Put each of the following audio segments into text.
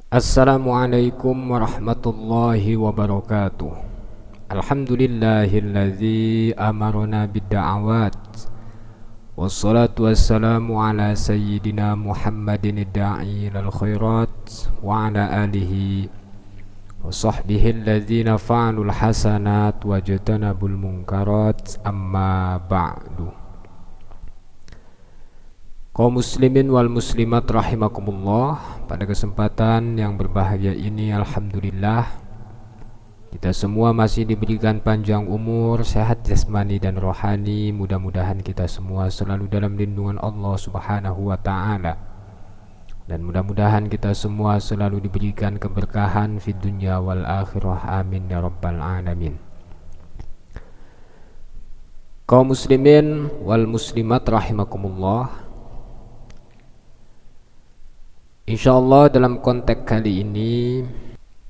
Assalamualaikum warahmatullahi wabarakatuh. Alhamdulillahilladzi amarna bidda'awat. Wassalatu wassalamu ala sayyidina Muhammadin da'i lal khairat wa ala alihi wa sahbihi alladzina fa'alul hasanat wa jatanabul munkarat, amma ba'du. Kaum muslimin wal muslimat rahimakumullah, pada kesempatan yang berbahagia ini alhamdulillah kita semua masih diberikan panjang umur, sehat jasmani dan rohani. Mudah-mudahan kita semua selalu dalam lindungan Allah Subhanahu wa taala, dan mudah-mudahan kita semua selalu diberikan keberkahan fid dunya wal akhirah, amin ya rabbal alamin. Kaum muslimin wal muslimat rahimakumullah, InsyaAllah dalam konteks kali ini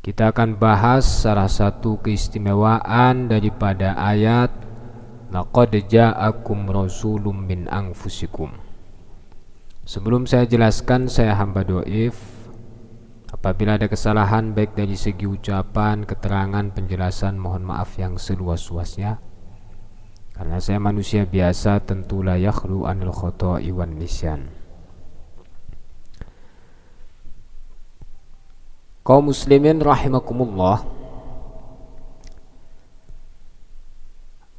kita akan bahas salah satu keistimewaan daripada ayat laqad ja'akum rasulun min anfusikum. Sebelum saya jelaskan, saya hamba doif. Apabila ada kesalahan baik dari segi ucapan, keterangan, penjelasan, mohon maaf yang seluas-luasnya, karena saya manusia biasa, tentu la yakhlu anil khoto'i wan nisyan. Kaum muslimin rahimakumullah,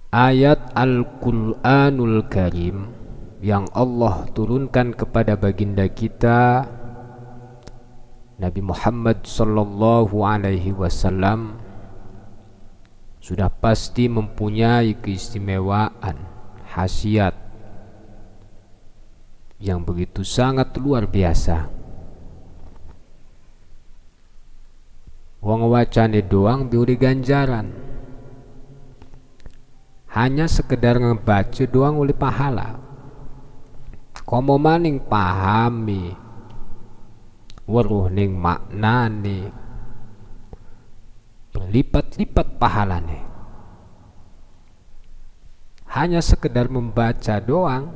ayat Al-Quranul Karim yang Allah turunkan kepada baginda kita Nabi Muhammad sallallahu alaihi wasallam sudah pasti mempunyai keistimewaan, khasiat yang begitu sangat luar biasa. Wong wacane doang diuri ganjaran, hanya sekedar ngebaca doang oleh pahala. Komo maning pahami weruh ning maknane, berlipat-lipat pahalane. Hanya sekedar membaca doang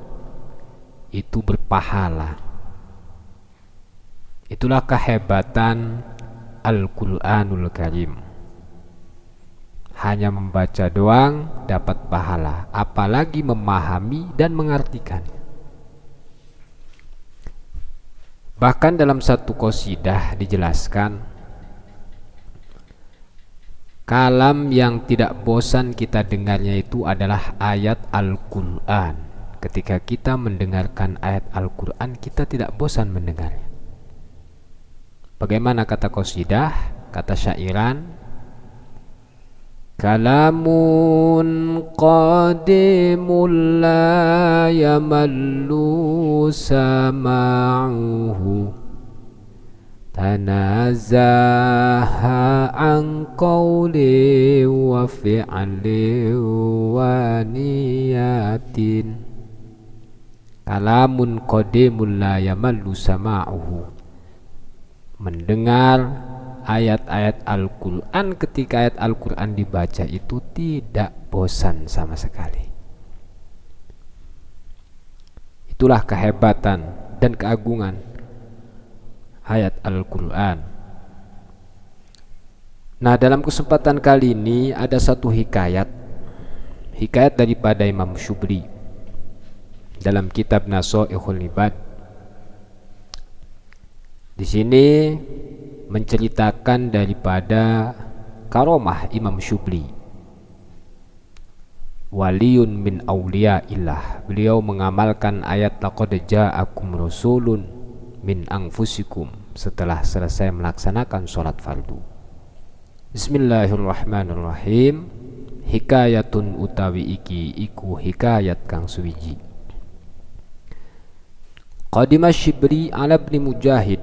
itu berpahala. Itulah kehebatan Al-Quranul Karim. Hanya membaca doang dapat pahala, apalagi memahami dan mengartikan. Bahkan dalam satu qasidah dijelaskan, kalam yang tidak bosan kita dengarnya itu adalah ayat Al-Quran. Ketika kita mendengarkan ayat Al-Quran, kita tidak bosan mendengarnya. Bagaimana kata qasidah, kata syairan? Kalamun qadimul la yamallu sama'uhu, tanazaha an qawli wa fi'li wa niyatin. Kalamun qadimul la yamallu sama'uhu, mendengar ayat-ayat Al-Quran, ketika ayat Al-Quran dibaca itu tidak bosan sama sekali. Itulah kehebatan dan keagungan ayat Al-Quran. Nah, dalam kesempatan kali ini ada satu hikayat daripada Imam Syubli dalam kitab Nashaikhul Ibad. Di sini menceritakan daripada karomah Imam Syubli, waliyun min awliyaillah. Beliau mengamalkan ayat laqad ja'akum rasulun min anfusikum setelah selesai melaksanakan sholat fardu. Bismillahirrahmanirrahim. Hikayatun utawi iki iku hikayat kang suwiji. Qadima Syibli ala ibn Mujahid,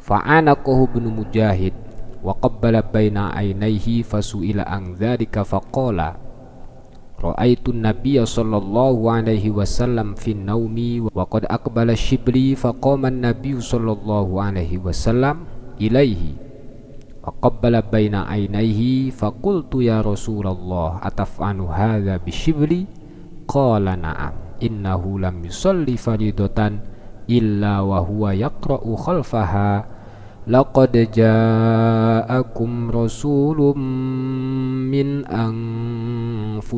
fa'anaqahu ibn Mujahid wa qabbala baina aynayhi fasu'ila an dzalika faqala ra'aitu an-nabiyya sallallahu alaihi wasallam fi an-naumi wa qad aqbala Syibli faqama an-nabiyyu sallallahu alaihi wasallam ilaihi wa qabbala baina aynayhi faqultu ya Rasulullah ataf'anu hadza bi Syibli? Qala na'am, innahu lam yusalli faridatan illa wa huwa yaqra'u khalfaha laqad ja'akum rasulun min anfusikum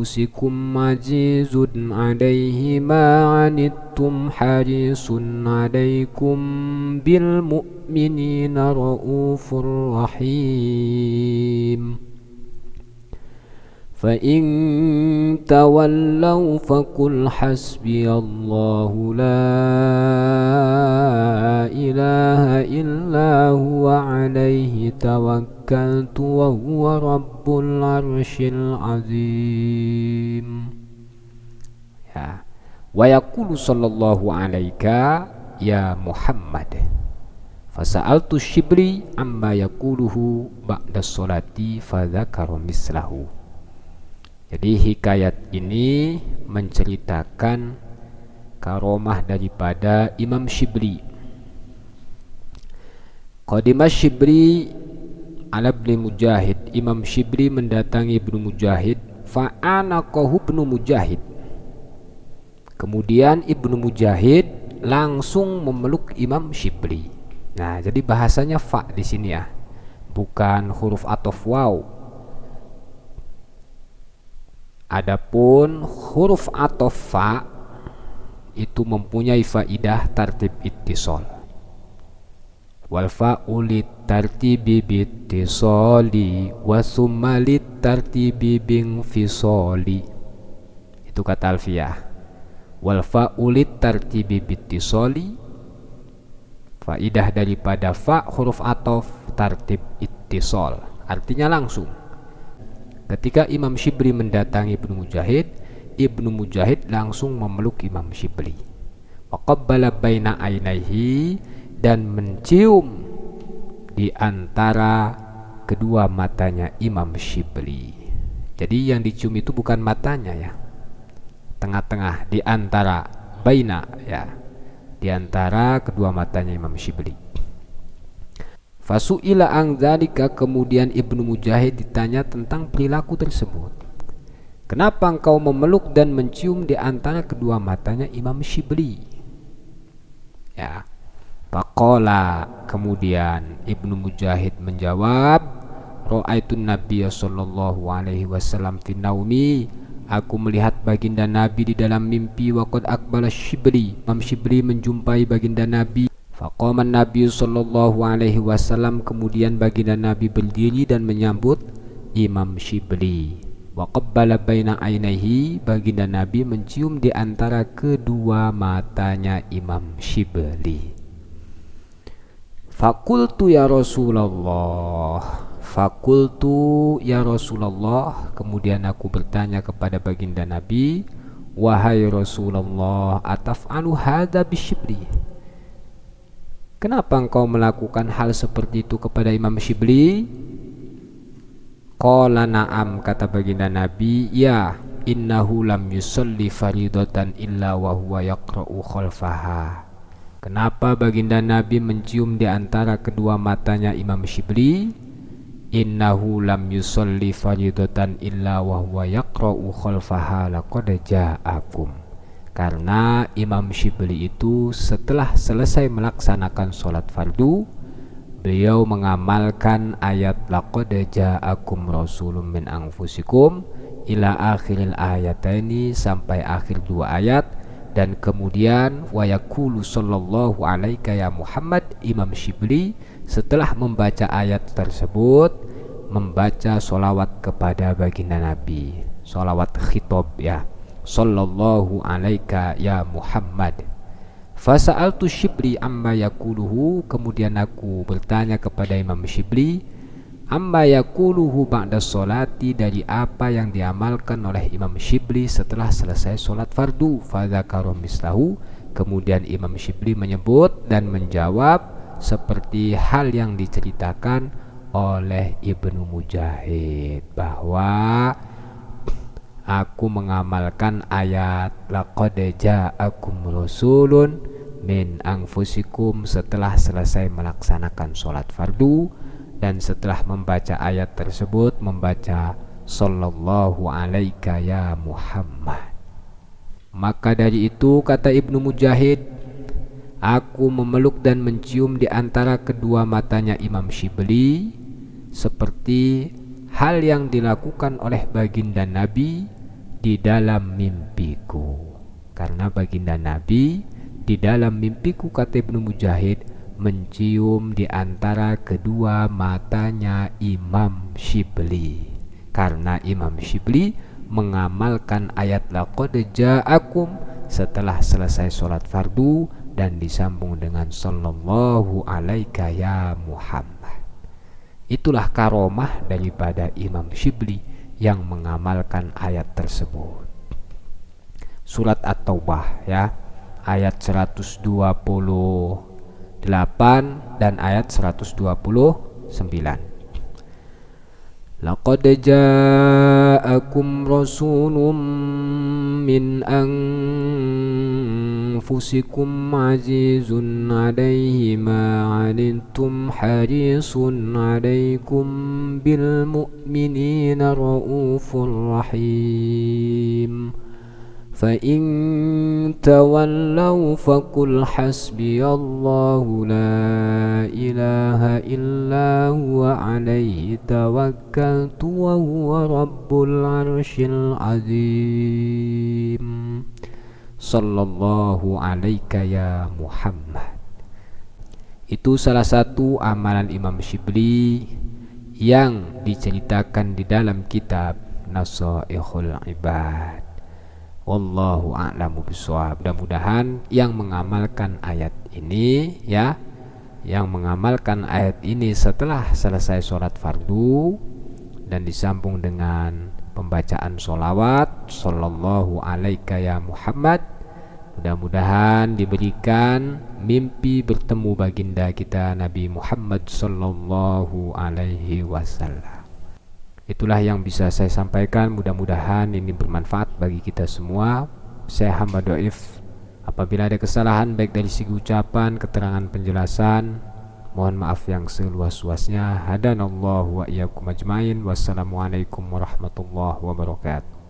azizun 'alaihi ma 'anittum harisun 'alaikum bil mu'minina raufur rahim. فَإِن تَوَلَّوْا فَقُلْ حَسْبِيَ اللَّهُ لَا إِلَهَ إِلَّا هُوَ عَلَيْهِ تَوَكَّلْتُ وَهُوَ رَبُّ الْعَرْشِ الْعَظِيمِ. Ya. Wa yaqulu sallallahu alaika ya Muhammad. Fasa'altu Shibli amma yaquluhu ba'da sholati fadzakara mislahu. Jadi hikayat ini menceritakan karomah daripada Imam Shibli. Qadima Shibli ala Ibnu Mujahid. Imam Shibli mendatangi Ibnu Mujahid. Fa'anaqahu Ibnu Mujahid. Kemudian Ibnu Mujahid langsung memeluk Imam Shibli. Nah, jadi bahasanya fa di sini ya, bukan huruf athof waw. Adapun huruf athof fa itu mempunyai faidah tartib ittisal. Wal fa'u lit tartibi bittisali wa summa lit tartibi binfisali. Itu kata Alfiyah. Wal fa'u lit tartibi bittisali, faidah daripada fa huruf athof tartib ittisal, artinya langsung. Ketika Imam Shibli mendatangi Ibnu Mujahid, Ibnu Mujahid langsung memeluk Imam Shibli. Wa qabbala baina ainaihi, dan mencium di antara kedua matanya Imam Shibli. Jadi yang dicium itu bukan matanya ya, tengah-tengah, di antara baina ya, di antara kedua matanya Imam Shibli. Fasu'ila an dzalika, kemudian Ibnu Mujahid ditanya tentang perilaku tersebut. Kenapa engkau memeluk dan mencium di antara kedua matanya Imam Shibli? Ya. Faqala, kemudian Ibnu Mujahid menjawab, ra'aitun nabiyya sallallahu alaihi wasallam fi naumi, aku melihat baginda Nabi di dalam mimpi. Wa qad aqbala Shibli, Imam Shibli menjumpai baginda Nabi. Faqaman Nabi sallallahu alaihi wasallam, kemudian baginda Nabi berdiri dan menyambut Imam Shibli. Wa qabbala baina ainaihi, baginda Nabi mencium di antara kedua matanya Imam Shibli. Fakultu ya Rasulullah, fakultu ya Rasulullah, kemudian aku bertanya kepada baginda Nabi, wahai Rasulullah, ataf'alu hadza biShibli, kenapa engkau melakukan hal seperti itu kepada Imam Shibli? Qala na'am, kata baginda Nabi, ya, innahu lam yusalli faridatan illa wa huwa yaqra'u khalfaha. Kenapa baginda Nabi mencium di antara kedua matanya Imam Shibli? Innahu lam yusalli faridatan illa wa huwa yaqra'u khalfaha laqad ja'akum. Karena Imam Shibli itu setelah selesai melaksanakan sholat fardu, beliau mengamalkan ayat laqad ja'akum rasulun min anfusikum ila akhiril ayataini, sampai akhir dua ayat. Dan kemudian wa yaqulu sallallahu alaika ya Muhammad, Imam Shibli setelah membaca ayat tersebut membaca sholawat kepada baginda Nabi, sholawat khitab ya, sallallahu alaika ya Muhammad. Fasa'altu Shibli amma yaquluhu, kemudian aku bertanya kepada Imam Shibli amma yaquluhu ba'da sholati, dari apa yang diamalkan oleh Imam Shibli setelah selesai sholat fardu. Fadzakara mislahu, kemudian Imam Shibli menyebut dan menjawab seperti hal yang diceritakan oleh Ibnu Mujahid, bahwa aku mengamalkan ayat laqad ja'akum rasulun min anfusikum setelah selesai melaksanakan sholat fardu, dan setelah membaca ayat tersebut membaca sallallahu alaika ya Muhammad. Maka dari itu, kata Ibnu Mujahid, Aku memeluk dan mencium di antara kedua matanya Imam Syibli seperti hal yang dilakukan oleh baginda Nabi di dalam mimpiku. Karena baginda Nabi di dalam mimpiku, kata Ibnu Mujahid, mencium di antara kedua matanya Imam Syibli. Karena Imam Syibli mengamalkan ayat laqad ja'akum setelah selesai sholat fardu dan disambung dengan sallallahu alaika ya Muhammad. Itulah karomah daripada Imam Syibli yang mengamalkan ayat tersebut. Surat At-Taubah ya, ayat 128 dan ayat 129. Laqad ja'akum rasulun min anfusikum azizun 'alaihi ma 'anittum harisun 'alaikum bil mu'minina raufur rahim. فَإِن تَوَلَّوْا فَقُلْ حَسْبِيَ اللَّهُ لَا إِلَهَ إِلَّا هُوَ عَلَيْهِ تَوَكَّلْتُ وَهُوَ رَبُّ الْعَرْشِ الْعَظِيمِ. Sallallahu alaika ya Muhammad. Itu salah satu amalan Imam Syibli yang diceritakan di dalam kitab Nasaihul Ibad. Wallahu a'lamu bishawab. Mudah-mudahan yang mengamalkan ayat ini ya, yang mengamalkan ayat ini setelah selesai sholat fardu dan disambung dengan pembacaan sholawat sallallahu alaika ya Muhammad, mudah-mudahan diberikan mimpi bertemu baginda kita Nabi Muhammad sallallahu alaihi wasallam. Itulah yang bisa saya sampaikan, mudah-mudahan ini bermanfaat bagi kita semua. Saya hamba dhaif, apabila ada kesalahan baik dari segi ucapan, keterangan, penjelasan, mohon maaf yang seluas-luasnya. Hadanallahu wa iyyakum ajmain. Wassalamualaikum warahmatullahi wabarakatuh.